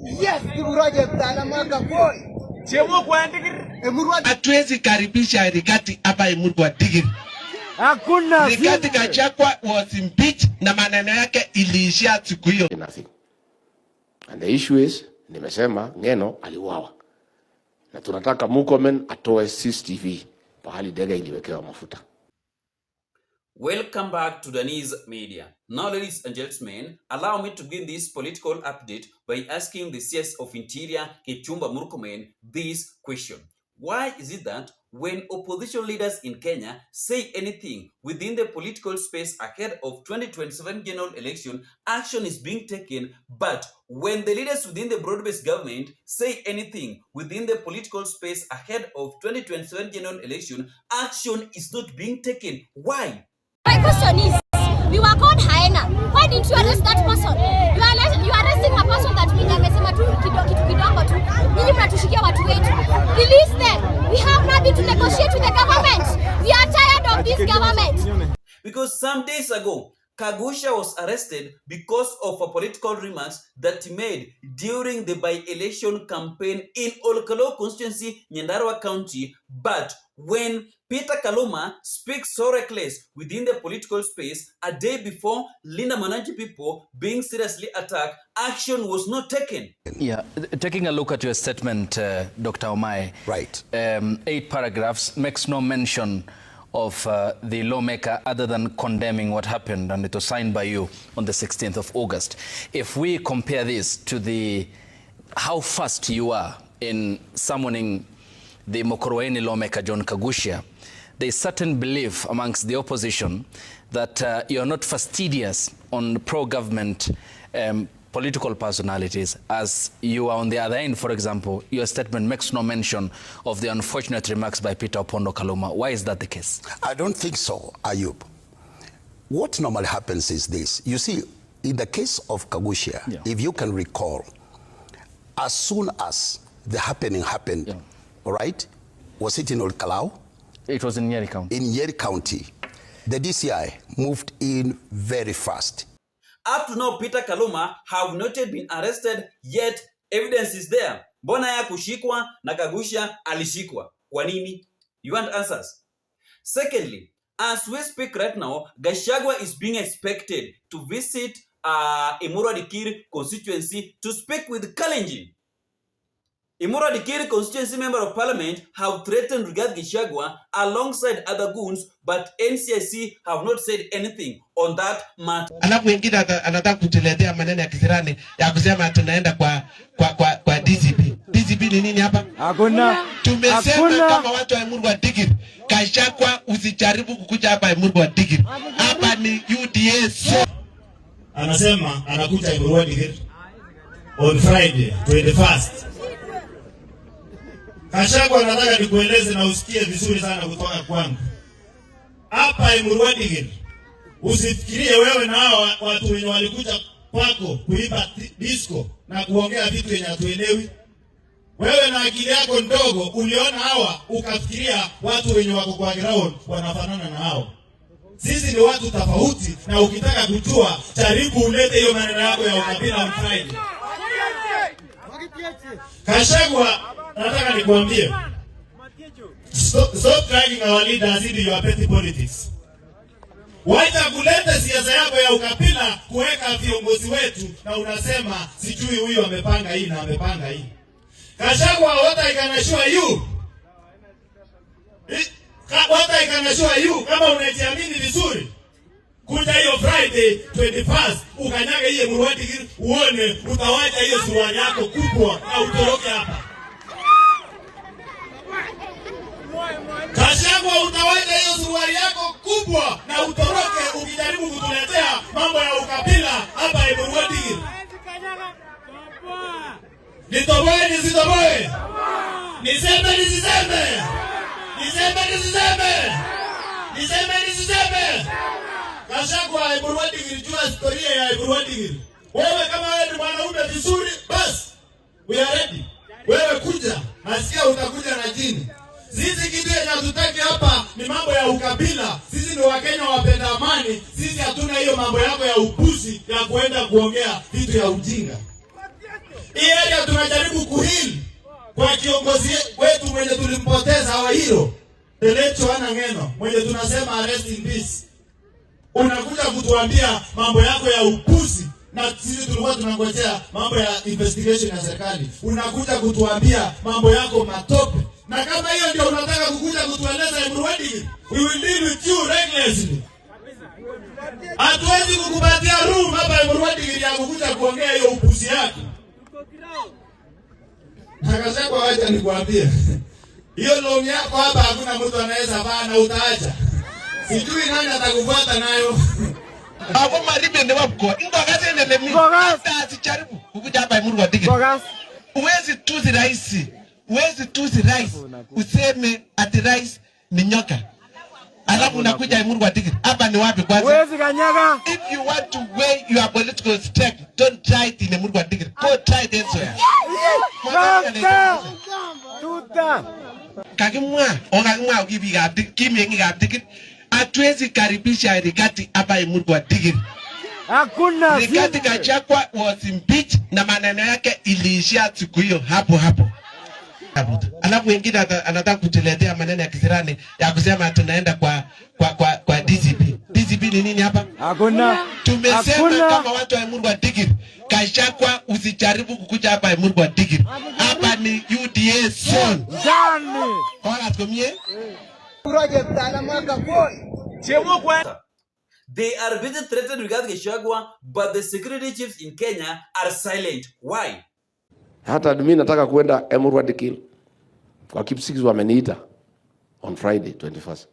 Yes, Iburoje mtaalamu boy. Chemo kwa digiri. Hatuwezi karibisha Rigathi hapa Emurwa digiri. Hakuna. Rigathi Gachagua was impeached na maneno yake iliishia siku hiyo. And the issue is, nimesema Ngeno aliuawa. Na tunataka Murkomen atoe CCTV pahali ndege iliwekewa mafuta. Welcome back to Danese Media. Now, ladies and gentlemen, allow me to begin this political update by asking the CS of Interior, Kipchumba Murkomen, this question. Why is it that when opposition leaders in Kenya say anything within the political space ahead of 2027 general election, action is being taken, but when the leaders within the broad-based government say anything within the political space ahead of 2027 general election, action is not being taken? Why? My question is, we were called hyena. Why didn't you arrest that person? You are arresting a person that amesema tu kidogo tu. Nyinyi mnatushikia watu wetu. Release them. We have nothing to negotiate with the government. We are tired of this government. Because some days ago, Gachagua was arrested because of a political remarks that he made during the by-election campaign in Olkalo constituency, Nyandarua County. But when Peter Kaluma speaks so reckless within the political space a day before Linda Mwananchi people being seriously attacked, action was not taken. Yeah, taking a look at your statement, Dr. Omai. Right. 8 paragraphs makes no mention of the lawmaker other than condemning what happened, and it was signed by you on the 16th of August. If we compare this to how fast you are in summoning the Mokoroeni lawmaker John Gachagua, there is certain belief amongst the opposition that you are not fastidious on pro-government political personalities, as you are on the other end. For example, your statement makes no mention of the unfortunate remarks by Peter Opondo Kaluma. Why is that the case? I don't think so, Ayub. What normally happens is this. You see, in the case of Gachagua, if you can recall, as soon as the happening happened, all right, was it in Olkalau? It was in Nyeri County. In Nyeri County, the DCI moved in very fast. Up to now, Peter Kaluma have not been arrested, yet evidence is there. Mbona ya kushikwa na Gachagua alishikwa? Kwa nini? You want answers? Secondly, as we speak right now, Gachagua is being expected to visit Emurwa Dikirr constituency to speak with Kalenjin. Emurwa Dikirr constituency member of parliament have threatened Rigathi Gachagua alongside other goons, but NCIC have not said anything on that matter. Alafu wengine anataka kutuletea maneno ya kisirani ya kusema tunaenda kwa DCP. DCP ni nini hapa? Hakuna. Tumesema kama watu wa Emurwa Dikirr, Gachagua usijaribu kukuja hapa Emurwa Dikirr. Hapa ni UDA. Anasema anakuja Emurwa Dikirr on Friday 21st. Gachagua, nataka nikueleze na usikie vizuri sana kutoka kwangu. Hapa Emurwa Dikirr, usifikirie wewe na hao watu wenye walikuja kwako kuiba disco na kuongea vitu yenye hatuelewi. Wewe na akili yako ndogo uliona hawa ukafikiria watu wenye wako kwa ground wanafanana na hao. Sisi ni watu tofauti, na ukitaka kujua jaribu ulete hiyo maneno yako ya ukabila on Friday. Gachagua, nataka nikuambie, stop dragging our leaders into your petty politics. Wacha kuleta siasa yako ya ukabila kuweka viongozi wetu, na unasema sijui huyu amepanga hii na amepanga hii. Gachagua, what I can assure you, kama unajiamini vizuri, kuja hiyo Friday 21st ukanyage hiyo Emurwa Dikirr, uone utawacha hiyo suruali yako kubwa na utoroke hapa. Gachagua, utawacha hiyo suruali yako kubwa na utoroke ukijaribu kutuletea mambo ya ukabila hapa Emurwa Dikirr. Nitoboe nisitoboe? Niseme nisiseme? Gachagua, Emurwa Dikirr, jua historia ya Emurwa Dikirr. Wewe kama wewe ni mwanaume vizuri, basi we are ready. Wewe kuja, nasikia utakuja na jini. Sisi kitu yenye hatutaki hapa ni mambo ya ukabila. Sisi ni Wakenya wapenda amani. Sisi hatuna hiyo mambo yako ya upuzi ya kuenda kuongea vitu ya ujinga. Hii area the late Joanna Ngeno, mwenye tunasema rest in peace, unakuja kutuambia mambo yako ya upuzi, na sisi tulikuwa tunangojea mambo ya investigation ya serikali. Unakuja kutuambia mambo yako matope. Na kama hiyo ndio unataka kukuja kutueleza Murkomen, we will deal with you recklessly. Hatuwezi kukupatia room hapa Murkomen ya kukuja kuongea hiyo upuzi yako. Nakasema wacha nikwambie. Hiyo loan yako hapa hakuna mtu anaweza baa na utaacha. Sijui nani atakufuata nayo. Hapo maribe ndio wako. Ingo kazi ndio mimi. Hata sijaribu kukuja hapa Murkomen. Uwezi tusi rais. Useme ati rais ni nyoka. Alafu unakuja Murkomen. Hapa ni wapi kwanza? Uwezi kanyaga. If you want to weigh your political stake, don't try it in Murkomen. Go try it elsewhere. Tuta. Kakimwa ukibigati kimyengi kaptikit. Hatuwezi karibisha Rigathi hapa Murkomen. Hakuna. Rigathi Gachagua was impeached na maneno yake iliishia siku hiyo hapo. Alafu wengine anataka kutuletea maneno ya kisirani ya kusema tunaenda kwa DCP. DCP ni nini hapa? Hakuna. Tumesema kama watu wa Murkomen, Gachagua usijaribu kukuja hapa Murkomen. Hapa ni UDA zone. Jani. Wala tukomie. They are busy threatening Rigathi Gachagua, but the security chiefs in Kenya are silent. Why? Hata mimi nataka kwenda Murkomen. Kwa Kipsigis wameniita on Friday 21st.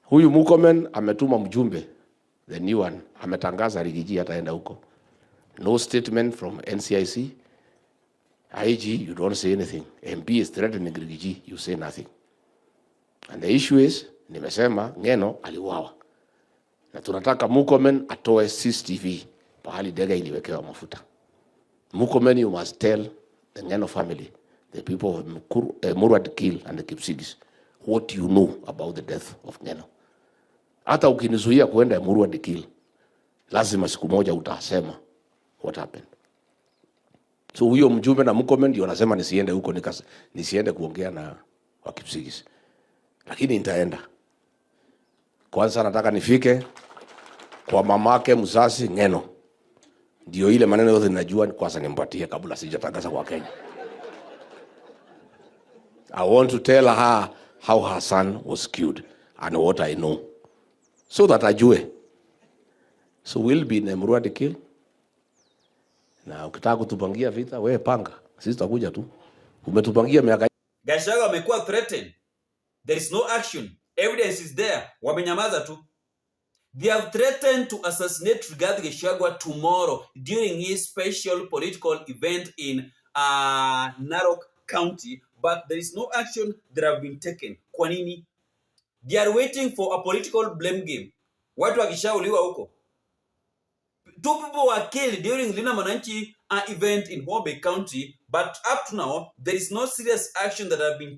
Huyu Murkomen ametuma mjumbe, the new one, ametangaza Rigiji ataenda huko. No statement from NCIC. IG, you don't say anything. MP is threatening Rigiji, you say nothing. And the issue is, nimesema Ngeno aliuawa. Na tunataka Murkomen atoe CCTV pahali ndege iliwekewa mafuta. Murkomen, you must tell the Ngeno family, the people of Murkomen and the Kipsigis, what you know about the death of Ngeno. Hata ukinizuia kuenda Murkomen, lazima siku moja utasema what happened. So huyo mjumbe na Murkomen ndio anasema nisiende huko, nisiende kuongea na wa Kipsigis. Lakini nitaenda. Kwanza nataka nifike kwa mamake mzazi Ngeno. Ndio ile maneno yote ninajua kwanza nimpatie kabla sijatangaza kwa Kenya. I want to tell her how her son was killed and what I know, so that ajue. So we'll be in Murkomen. Na ukitaka kutupangia vita, wewe panga. Sisi tutakuja tu. Umetupangia miaka. Gachagua amekuwa threatened. There is no action. Evidence is there. Wamenyamaza tu. They have threatened to assassinate Rigathi Gachagua tomorrow during his special political event in Narok County, but there is no action that have been taken. Kwa nini? They are waiting for a political blame game. Watu wakishauliwa huko. 2 people were killed during Lina Mananchi event in Homabay County, but up to now there is no serious action that have been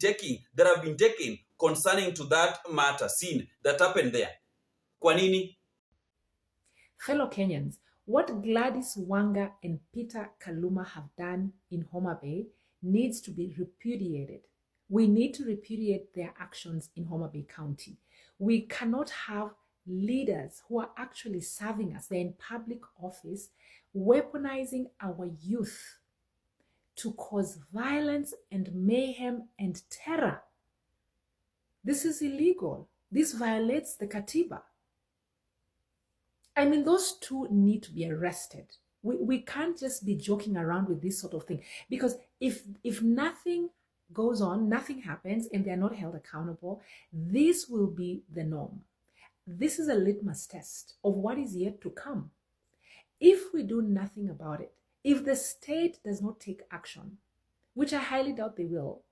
taken concerning to that matter scene that happened there. Kwa nini? Fellow Kenyans, what Gladys Wanga and Peter Kaluma have done in Homabay needs to be repudiated. We need to repudiate their actions in Homabay County. We cannot have leaders who are actually serving us, they're in public office, weaponizing our youth to cause violence and mayhem and terror. This is illegal. This violates the Katiba. I mean, those two need to be arrested. We can't just be joking around with this sort of thing, because if nothing goes on, nothing happens, and they're not held accountable, this will be the norm. This is a litmus test of what is yet to come. If we do nothing about it, if the state does not take action, which I highly doubt they will,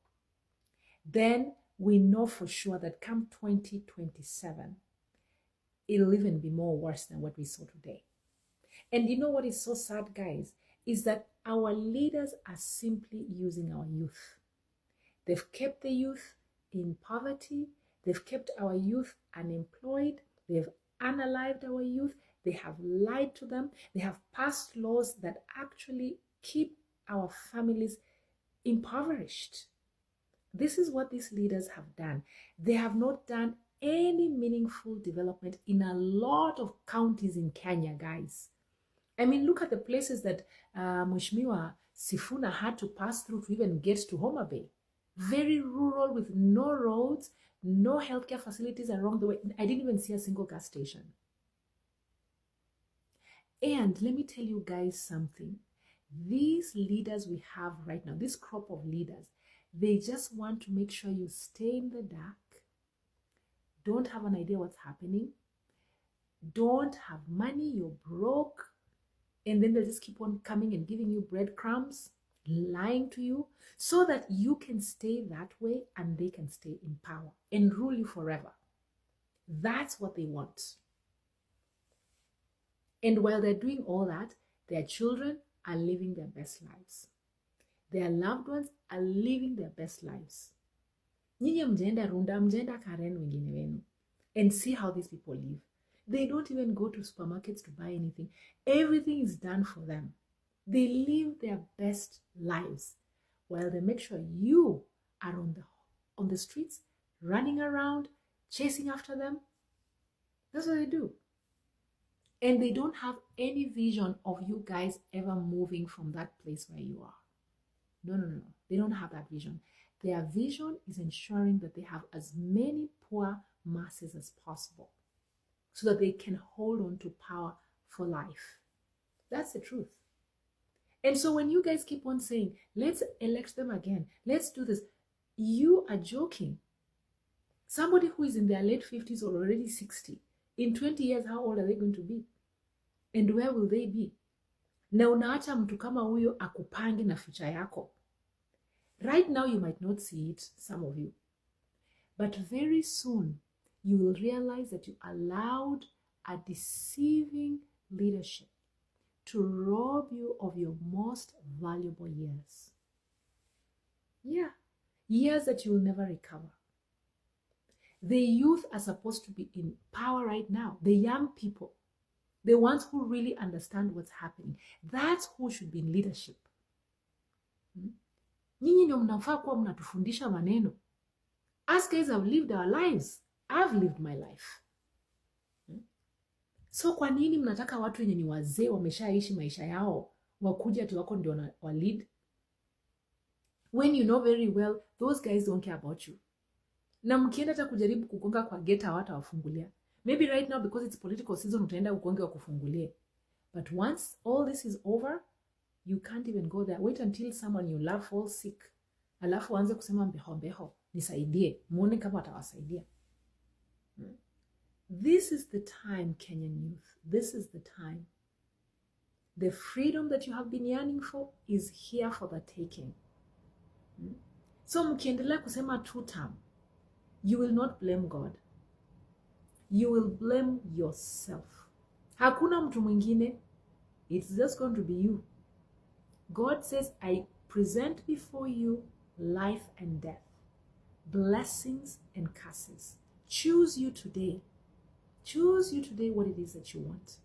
then we know for sure that come 2027, it'll even be more worse than what we saw today. And you know what is so sad, guys, is that our leaders are simply using our youth. They've kept the youth in poverty. They've kept our youth unemployed. They've unalived our youth. They have lied to them. They have passed laws that actually keep our families impoverished. This is what these leaders have done. They have not done any meaningful development in a lot of counties in Kenya, guys. I mean, look at the places that Mheshimiwa Sifuna had to pass through to even get to Homa Bay. Very rural with no roads, no healthcare facilities along the way. I didn't even see a single gas station. And let me tell you guys something. These leaders we have right now, this crop of leaders, they just want to make sure you stay in the dark, don't have an idea what's happening, don't have money, you're broke, and then they'll just keep on coming and giving you breadcrumbs, lying to you, so that you can stay that way and they can stay in power and rule you forever. That's what they want. And while they're doing all that, their children are living their best lives. Their loved ones are living their best lives. Nyinyi mjenda runda, mjenda Karen wengine wenu, and see how these people live. They don't even go to supermarkets to buy anything. Everything is done for them. They live their best lives while they make sure you are on the streets, running around, chasing after them. That's what they do. And they don't have any vision of you guys ever moving from that place where you are. No. They don't have that vision. Their vision is ensuring that they have as many poor masses as possible so that they can hold on to power for life. That's the truth. And so when you guys keep on saying, let's elect them again, let's do this, you are joking. Somebody who is in their late 50s or already 60, in 20 years, how old are they going to be? And where will they be? Na unaacha mtu kama huyo akupange na future yako. Right now, you might not see it, some of you. But very soon, you will realize that you allowed a deceiving leadership to rob you of your most valuable years. Yeah, years that you will never recover. The youth are supposed to be in power right now. The young people, the ones who really understand what's happening. That's who should be in leadership. Nyinyi ndio mnafaa kuwa mnatufundisha maneno. Us guys have lived our lives. I've lived my life. So kwa nini mnataka watu wenye ni wazee wameshaishi maisha yao wakuja ati wako ndio wa lead? When you know very well those guys don't care about you. Na mkienda hata kujaribu kugonga kwa gate hawatawafungulia. Maybe right now because it's political season utaenda ugonge wa kufungulie. But once all this is over, you can't even go there. Wait until someone you love falls sick. Alafu anze kusema mbeho, nisaidie. Muone kama atawasaidia. This is the time, Kenyan youth. This is the time. The freedom that you have been yearning for is here for the taking. So mkiendelea kusema 2-term, you will not blame God. You will blame yourself. Hakuna mtu mwingine. It's just going to be you. God says, I present before you life and death, blessings and curses. Choose you today. Choose you today what it is that you want.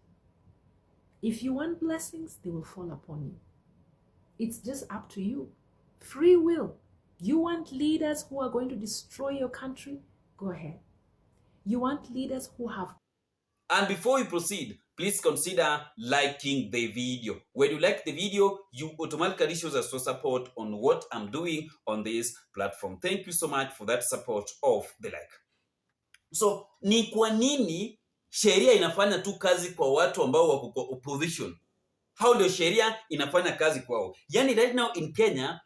If you want blessings, they will fall upon you. It's just up to you. Free will. You want leaders who are going to destroy your country? Go ahead. You want leaders who have... And before we proceed, please consider liking the video. When you like the video, you automatically show us your support on what I'm doing on this platform. Thank you so much for that support of the like. So, ni kwa nini sheria inafanya tu kazi kwa watu ambao wako kwa opposition? How ndio sheria inafanya kazi kwao? Yani right now in Kenya,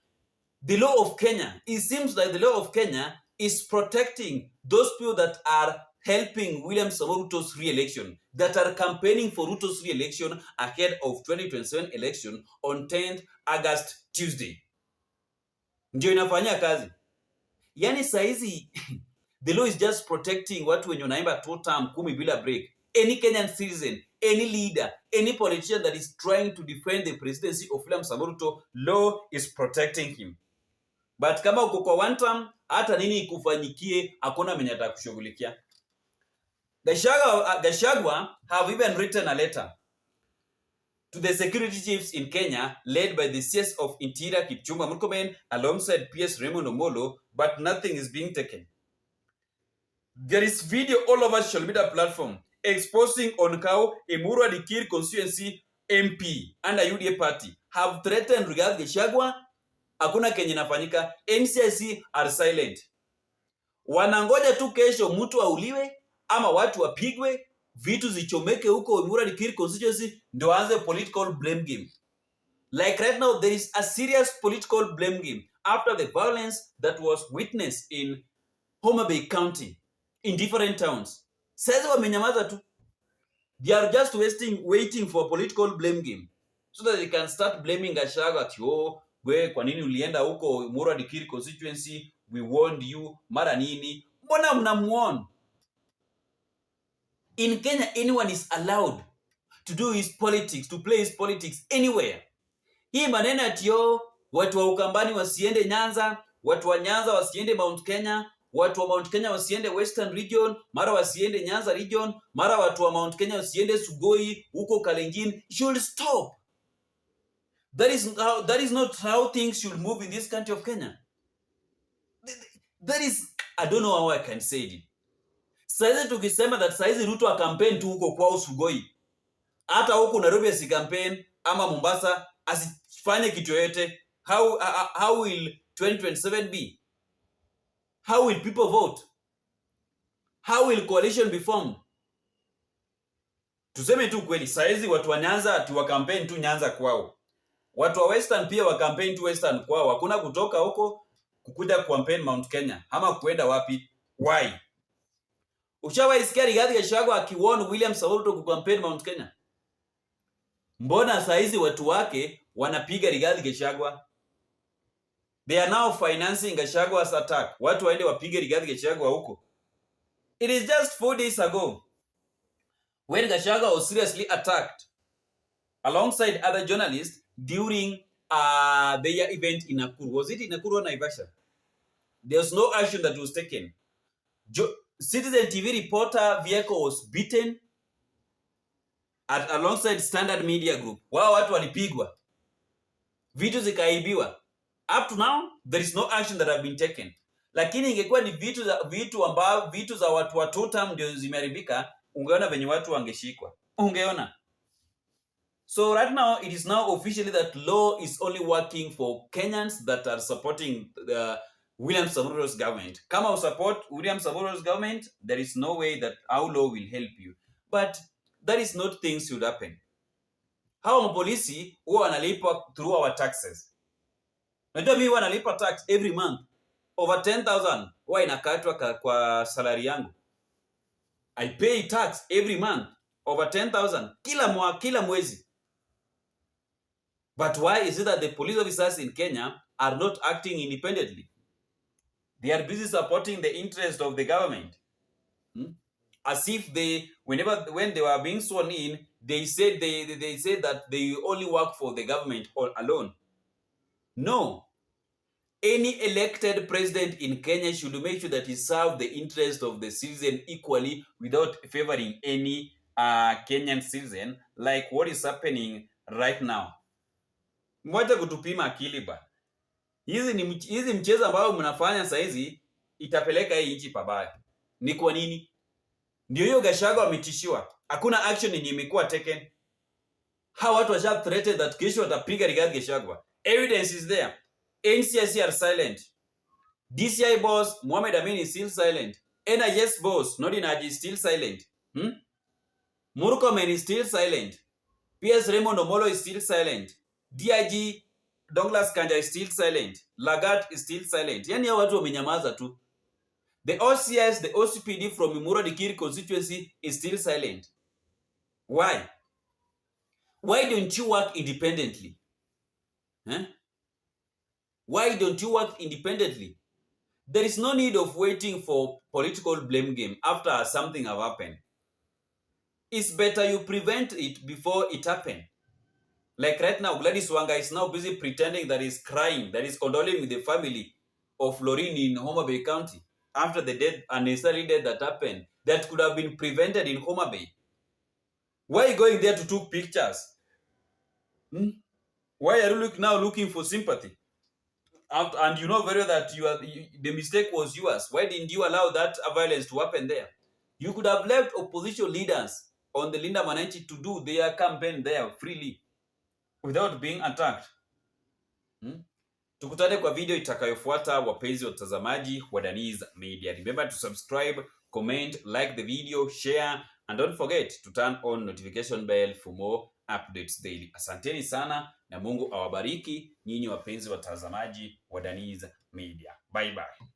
the law of Kenya, it seems like the law of Kenya is protecting those people that are helping William Samoei Ruto's re-election, that are campaigning for Ruto's re-election ahead of 2027 election on 10th August, Tuesday. Ndio inafanya kazi. Yani saizi, the law is just protecting watu wenye wanaimba 2-term 10 bila break. Any Kenyan citizen, any leader, any politician that is trying to defend the presidency of William Samoei Ruto, law is protecting him. But kama uko kwa 1 term, hata nini ikufanyikie, hakuna mwenye atakushughulikia. Gachagua have even written a letter to the security chiefs in Kenya, led by the CS of Interior Kipchumba Murkomen alongside PS Raymond Omolo, but nothing is being taken. There is video all over social media platform exposing on how a Murkomen constituency MP under UDA party have threatened Rigathi Gachagua. Hakuna kenye nafanyika. NCIC are silent. Wanangoja tu kesho mtu auliwe ama watu wapigwe, vitu zichomeke huko Murkomen constituency ndio anze political blame game. Like right now there is a serious political blame game after the violence that was witnessed in Homa Bay County in different towns. Sasa wamenyamaza tu. They are just waiting for a political blame game so that they can start blaming Gachagua at we kwa nini ulienda huko Murkomen constituency, we warned you, mara nini. Mbona mnamuona? In Kenya, anyone is allowed to do his politics, to play his politics anywhere. Hii maneno ati watu wa Ukambani wasiende Nyanza, watu wa Nyanza wasiende Mount Kenya, watu wa Mount Kenya wasiende Western Region, mara wasiende Nyanza Region, mara watu wa Mount Kenya wasiende Sugoi, huko Kalenjin, should stop. That is not how things should move in this country of Kenya. That is, I don't know how I can say it. Saizi tukisema that saizi Ruto a campaign tu huko kwao Sugoi, hata huko Nairobi asi campaign ama Mombasa asifanye kitu yoyote, how will 2027 be? How will people vote? How will coalition be formed? Tuseme tu kweli, saizi watu wa Nyanza ati wa campaign tu Nyanza kwao. Watu wa Western pia wa campaign tu Western kwao. Hakuna kutoka huko kukuja campaign Mount Kenya ama kuenda wapi? Why? Ushawahi sikia Rigathi Gachagua akiwarn William Samoei Ruto ku campaign Mount Kenya? Mbona saizi watu wake wanapiga Rigathi Gachagua? They are now financing Gachagua's attack. Watu waende wapige Rigathi Gachagua huko. It is just 4 days ago when Gachagua was seriously attacked alongside other journalists during their event in Nakuru. Was it in Nakuru or Naivasha? There was no action that was taken. Citizen TV reporter vehicle was beaten alongside Standard Media Group. Wao watu walipigwa. Vitu zikaibiwa. Up to now, there is no action that have been taken. Lakini ingekuwa ni vitu za watu wa totem ndio zimeharibika, ungeona venye watu wangeshikwa. Ungeona. So right now, it is now officially that law is only working for Kenyans that are supporting the William Samoei Ruto's government. Kama you support William Samoei Ruto's government, there is no way that our law will help you. But that is not things should happen. Hawa mapolisi huwa wanalipa through our taxes. Najua mimi wanalipa tax every month. Over 10,000 huwa inakatwa kwa salary yangu. I pay tax every month. Over 10,000 kila mwezi. But why is it that the police officers in Kenya are not acting independently? They are busy supporting the interest of the government. As if when they were being sworn in, they said that they only work for the government alone. No. Any elected president in Kenya should make sure that he serves the interest of the citizen equally without favoring any Kenyan citizen, like what is happening right now. Mwacha kutupima akili ba. Hizi mchezo ambao mnafanya saizi itapeleka hii nchi pabaya. Ni kwa nini? Ndio hiyo Gachagua ametishiwa. Hakuna action yenye imekuwa taken. Hawa watu washa threatened that kesho watapiga Rigathi Gachagua. Evidence is there. NCIC are silent. DCI boss Mohamed Amin is still silent. NIS boss Nordin Haji is still silent. Murkomen is still silent. PS Raymond Omolo is still silent. DIG Douglas Kanja is still silent. Lagat is still silent. Yani hao watu wamenyamaza tu. The OCS, the OCPD from Murkomen constituency is still silent. Why? Why don't you work independently? Why don't you work independently? There is no need of waiting for political blame game after something have happened. It's better you prevent it before it happens. Like right now, Gladys Wanga is now busy pretending that he's crying, that he's condoling with the family of Lorraine in Homa Bay County after the death, unnecessary death that happened, that could have been prevented in Homa Bay. Why are you going there to take pictures? Why are you now looking for sympathy? And you know very well that the mistake was yours. Why didn't you allow that violence to happen there? You could have left opposition leaders on the Linda Mwananchi to do their campaign there freely without being attacked. Tukutane kwa video itakayofuata, wapenzi watazamaji wa Daniz Media. Remember to subscribe, comment, like the video, share, and don't forget to turn on notification bell for more updates daily. Asanteni sana na Mungu awabariki nyinyi wapenzi watazamaji wa Daniz Media. Bye bye.